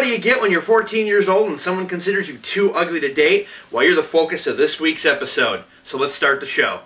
do you get when you're 14 years old and someone considers you too ugly to date? Well, you're the focus of this week's episode. So let's start the show.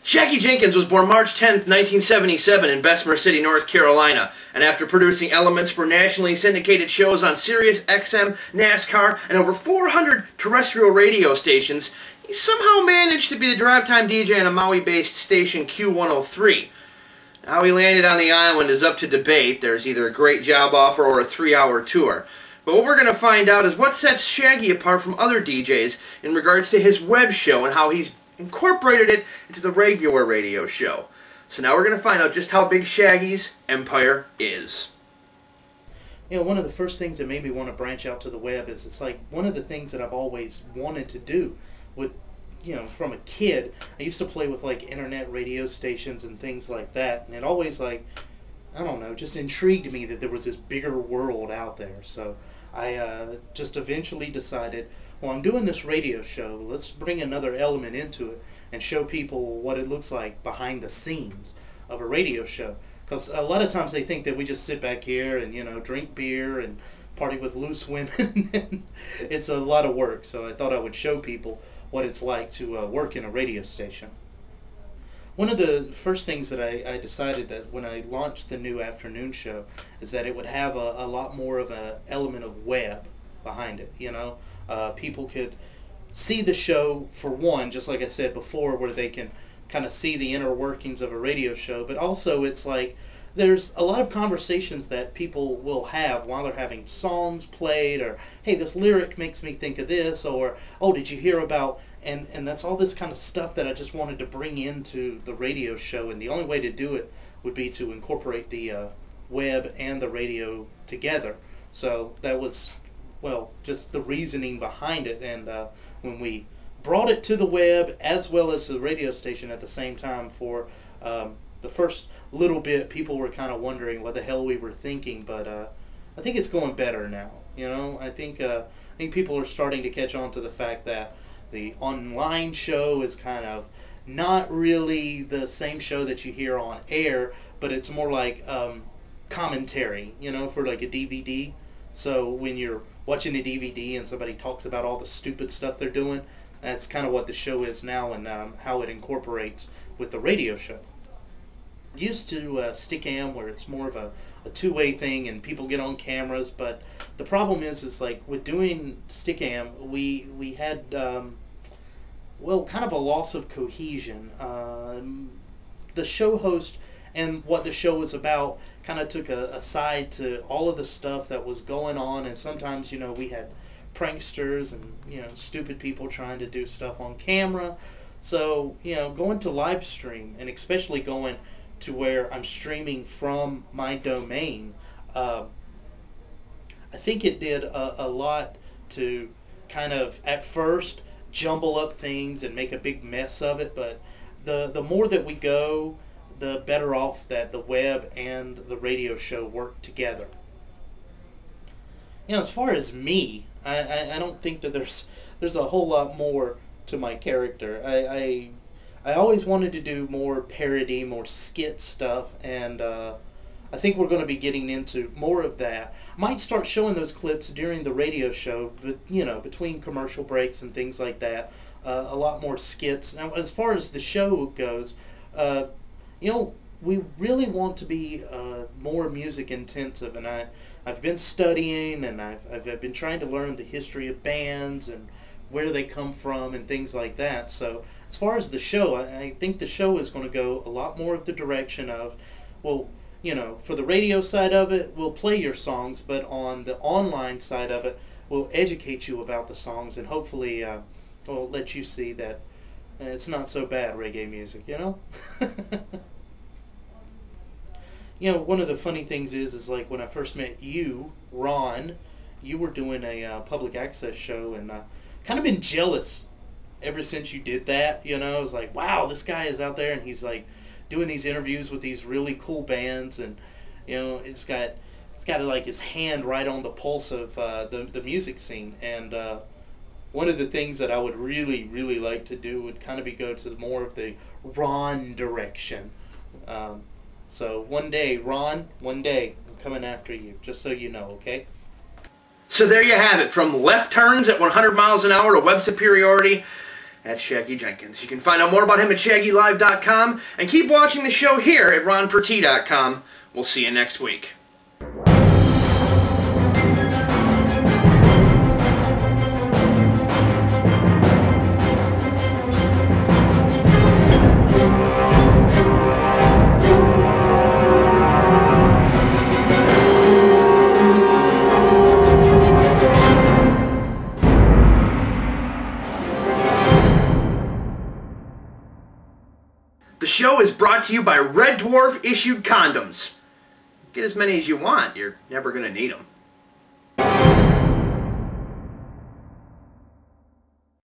Shaggy Jenkins was born March 10, 1977 in Bessemer City, North Carolina, and after producing elements for nationally syndicated shows on Sirius XM, NASCAR, and over 400 terrestrial radio stations, he somehow managed to be the drive-time DJ on a Maui-based station Q103. How he landed on the island is up to debate. There's either a great job offer or a 3-hour tour. But what we're going to find out is what sets Shaggy apart from other DJs in regards to his web show and how he's incorporated it into the regular radio show. So now we're going to find out just how big Shaggy's empire is. You know, one of the first things that made me want to branch out to the web is it's like one of the things that I've always wanted to do. With, you know, from a kid, I used to play with like internet radio stations and things like that, and it always like, I don't know, just intrigued me that there was this bigger world out there. So I just eventually decided, well, I'm doing this radio show, let's bring another element into it and show people what it looks like behind the scenes of a radio show. Because a lot of times they think that we just sit back here and, you know, drink beer and party with loose women. And it's a lot of work, so I thought I would show people what it's like to work in a radio station. One of the first things that I decided that when I launched the new afternoon show is that it would have a lot more of an element of web behind it, you know. People could see the show, for one, just like I said before, where they can kind of see the inner workings of a radio show, but also it's like there's a lot of conversations that people will have while they're having songs played, or, hey, this lyric makes me think of this, or, oh, did you hear about, and that's all this kind of stuff that I just wanted to bring into the radio show, and the only way to do it would be to incorporate the web and the radio together. So that was, well, just the reasoning behind it. And when we brought it to the web as well as the radio station at the same time for the first little bit, people were kind of wondering what the hell we were thinking, but I think it's going better now. You know, I think people are starting to catch on to the fact that the online show is kind of not really the same show that you hear on air, but it's more like commentary, you know, for like a DVD. So when you're watching a DVD and somebody talks about all the stupid stuff they're doing, that's kind of what the show is now, and how it incorporates with the radio show. Used to Stickam, where it's more of a two-way thing and people get on cameras, but the problem is like with doing Stickam, we had well, kind of a loss of cohesion. The show host and what the show was about kind of took a side to all of the stuff that was going on, and sometimes, you know, we had pranksters and, you know, stupid people trying to do stuff on camera. So, you know, going to live stream, and especially going to where I'm streaming from my domain, I think it did a lot to kind of, at first, jumble up things and make a big mess of it, but the more that we go, the better off that the web and the radio show work together. You know, as far as me, I don't think that there's a whole lot more to my character. I always wanted to do more parody, more skit stuff, and I think we're going to be getting into more of that. Might start showing those clips during the radio show, but, you know, between commercial breaks and things like that. A lot more skits. Now, as far as the show goes, you know, we really want to be more music intensive, and I've been studying, and I've been trying to learn the history of bands and where they come from and things like that. So as far as the show, I think the show is going to go a lot more of the direction of, well, you know, for the radio side of it, we'll play your songs, but on the online side of it, we'll educate you about the songs, and hopefully we'll let you see that it's not so bad, reggae music, you know? You know, one of the funny things is like when I first met you, Ron, you were doing a public access show, and kind of been jealous ever since you did that, you know? I was like, wow, this guy is out there, and he's like doing these interviews with these really cool bands, and, you know, it's got he's got like his hand right on the pulse of the music scene. And one of the things that I would really like to do would kind of be go to more of the Ron direction. So one day, Ron, one day, I'm coming after you, just so you know, okay? So there you have it, from left turns at 100 miles an hour to web superiority. That's Shaggy Jenkins. You can find out more about him at shaggylive.com, and keep watching the show here at ronperti.com. We'll see you next week. The show is brought to you by Red Dwarf issued condoms. Get as many as you want. You're never going to need them.